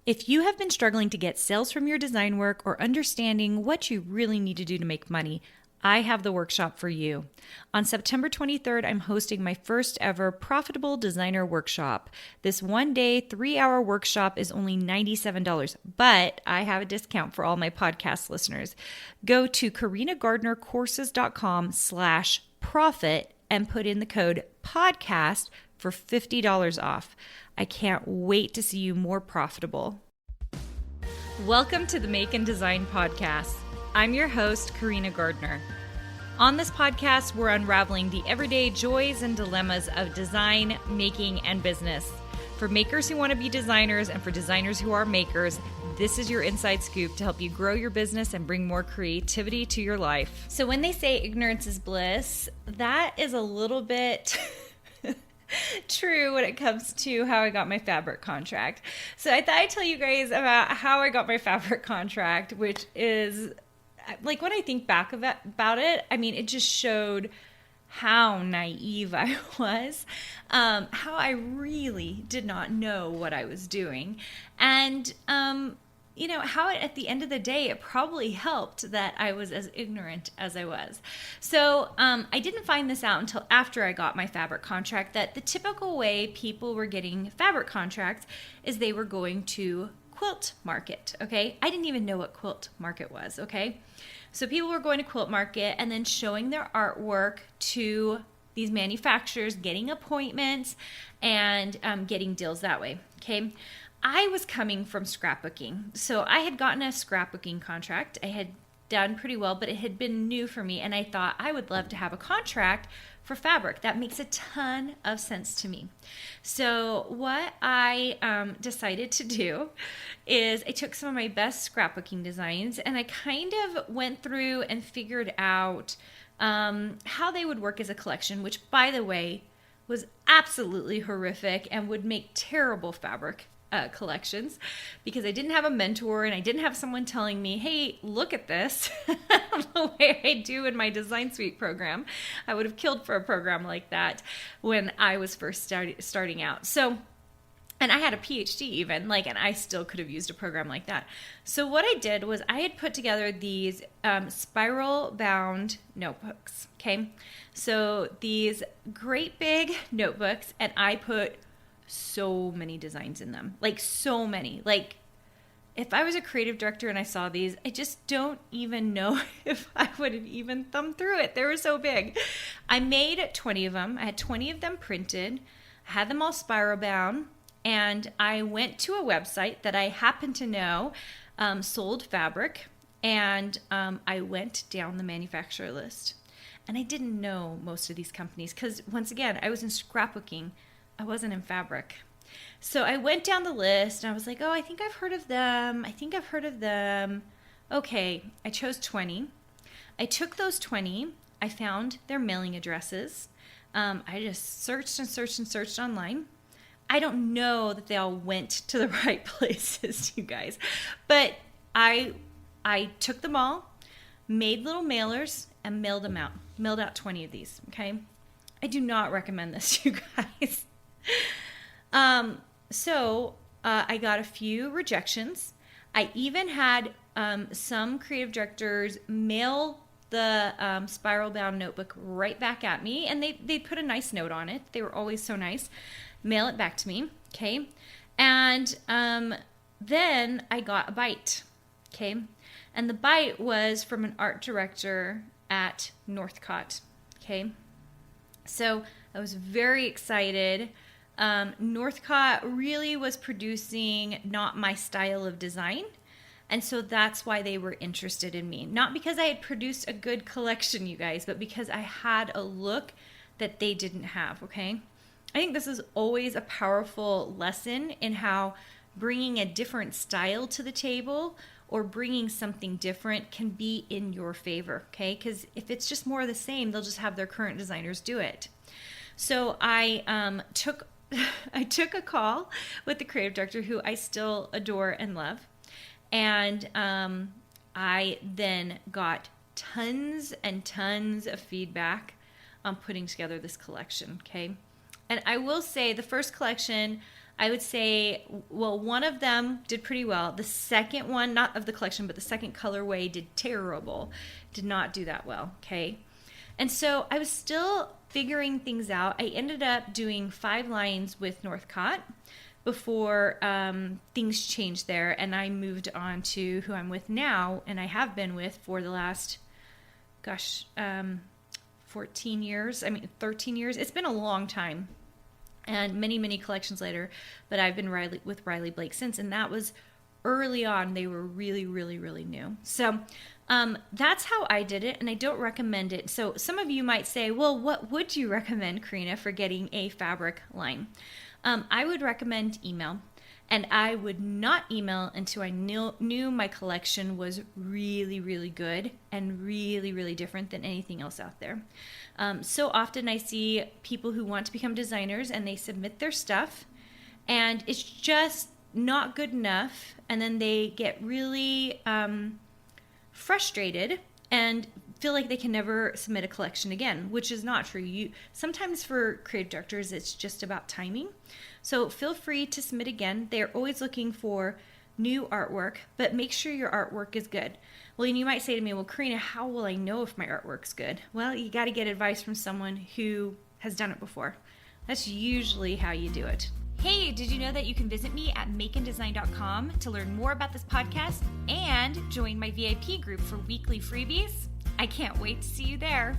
If you have been struggling to get sales from your design work or understanding what you really need to do to make money, I have the workshop for you. On September 23rd, I'm hosting my first ever Profitable Designer Workshop. This 1-day, 3-hour workshop is only $97, but I have a discount for all my podcast listeners. Go to carinagardnercourses.com/profit and put in the code podcast for $50 off. I can't wait to see you more profitable. Welcome to the Make and Design Podcast. I'm your host, Carina Gardner. On this podcast, we're unraveling the everyday joys and dilemmas of design, making, and business. For makers who want to be designers and for designers who are makers, this is your inside scoop to help you grow your business and bring more creativity to your life. So when they say ignorance is bliss, that is a little bit true when it comes to how I got my fabric contract. So I thought I'd tell you guys about how I got my fabric contract, which is like when I think back about it, I mean, it just showed how naive I was, how I really did not know what I was doing. And, you know, how at the end of the day, it probably helped that I was as ignorant as I was. So I didn't find this out until after I got my fabric contract, that the typical way people were getting fabric contracts is they were going to quilt market, okay? I didn't even know what quilt market was, okay? So people were going to quilt market and then showing their artwork to these manufacturers, getting appointments, and getting deals that way, okay? I was coming from scrapbooking. So I had gotten a scrapbooking contract. I had done pretty well, but it had been new for me, and I thought I would love to have a contract for fabric. That makes a ton of sense to me. So what I decided to do is I took some of my best scrapbooking designs and I kind of went through and figured out how they would work as a collection, which, by the way, was absolutely horrific and would make terrible fabric collections, because I didn't have a mentor and I didn't have someone telling me, hey, look at this the way I do in my design suite program. I would have killed for a program like that when I was first starting out. So, and I had a Ph.D. even, and I still could have used a program like that. So what I did was I had put together these spiral bound notebooks, okay? So these great big notebooks, and I put so many designs in them, so many. If I was a creative director and I saw these, I just don't even know if I would have even thumbed through it. They were so big. I made 20 of them. I had 20 of them printed. I had them all spiral bound, and I went to a website that I happen to know sold fabric, and I went down the manufacturer list. And I didn't know most of these companies because, once again, I was in scrapbooking. I wasn't in fabric. So I went down the list and I was like, oh, I think I've heard of them. Okay, I chose 20. I took those 20. I found their mailing addresses. I just searched and searched and searched online. I don't know that they all went to the right places, you guys. But I took them all, made little mailers, and mailed them out. Mailed out 20 of these, okay? I do not recommend this, you guys. So I got a few rejections. I even had some creative directors mail the spiral bound notebook right back at me, and they put a nice note on it. They were always so nice. Mail it back to me, okay? And then I got a bite, okay? And the bite was from an art director at Northcott, okay? So I was very excited. Northcott really was producing not my style of design. And so that's why they were interested in me. Not because I had produced a good collection, you guys, but because I had a look that they didn't have, okay? I think this is always a powerful lesson in how bringing a different style to the table or bringing something different can be in your favor, okay? Because if it's just more of the same, they'll just have their current designers do it. So I took a call with the creative director, who I still adore and love. And I then got tons and tons of feedback on putting together this collection, okay? And I will say the first collection, I would say, well, one of them did pretty well. The second one, not of the collection, but the second colorway did terrible. Did not do that well, okay? And so I was still figuring things out. I ended up doing 5 lines with Northcott before things changed there, and I moved on to who I'm with now, and I have been with for the last, 14 years. 13 years. It's been a long time. And many, many collections later, but I've been with Riley Blake since, and that was early on. They were really, really, really new. So that's how I did it, and I don't recommend it. So some of you might say, well, what would you recommend, Carina, for getting a fabric line? I would recommend email, and I would not email until I knew my collection was really, really good and really, really different than anything else out there. So often I see people who want to become designers and they submit their stuff and it's just not good enough, and then they get really frustrated and feel like they can never submit a collection again, which is not true. Sometimes for creative directors, it's just about timing. So feel free to submit again. They're always looking for new artwork, but make sure your artwork is good. Well, and you might say to me, well, Carina, how will I know if my artwork's good? Well, you got to get advice from someone who has done it before. That's usually how you do it. Hey, did you know that you can visit me at makeanddesign.com to learn more about this podcast and join my VIP group for weekly freebies? I can't wait to see you there.